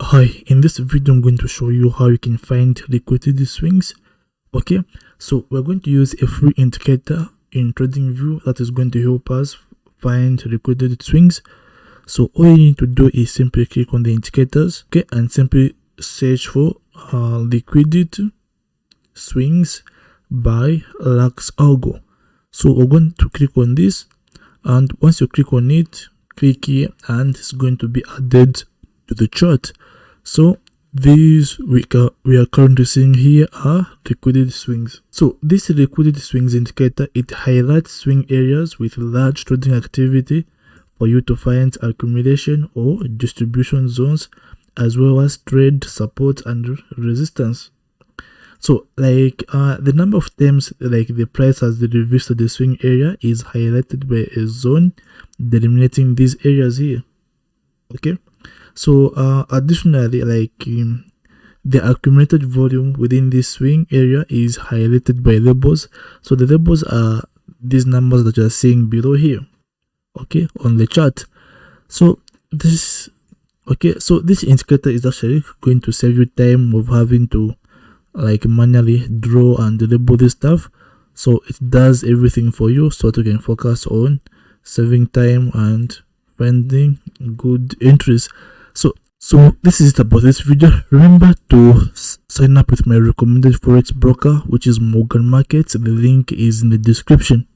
Hi, in this video I'm going to show you how you can find liquidity swings. Okay, so we're going to use a free indicator in TradingView that is going to help us find liquidity swings. So all you need to do is simply click on the indicators, okay, and simply search for liquidity swings by Lux Algo. So we're going to click on this, and once you click on it, click here and it's going to be added to the chart. So these we are currently seeing here are liquidity swings. So this liquidity swings indicator, it highlights swing areas with large trading activity for you to find accumulation or distribution zones, as well as trade support and resistance. So like the number of times like the price has reversed the swing area is highlighted by a zone delimiting these areas here. Okay, so additionally, like the accumulated volume within this swing area is highlighted by labels. So the labels are these numbers that you are seeing below here, okay, on the chart. So this indicator is actually going to save you time of having to like manually draw and label this stuff. So it does everything for you, so that you can focus on saving time and finding good entries. So this is it about this video. Remember to sign up with my recommended forex broker, which is Morgan Markets. The link is in the description.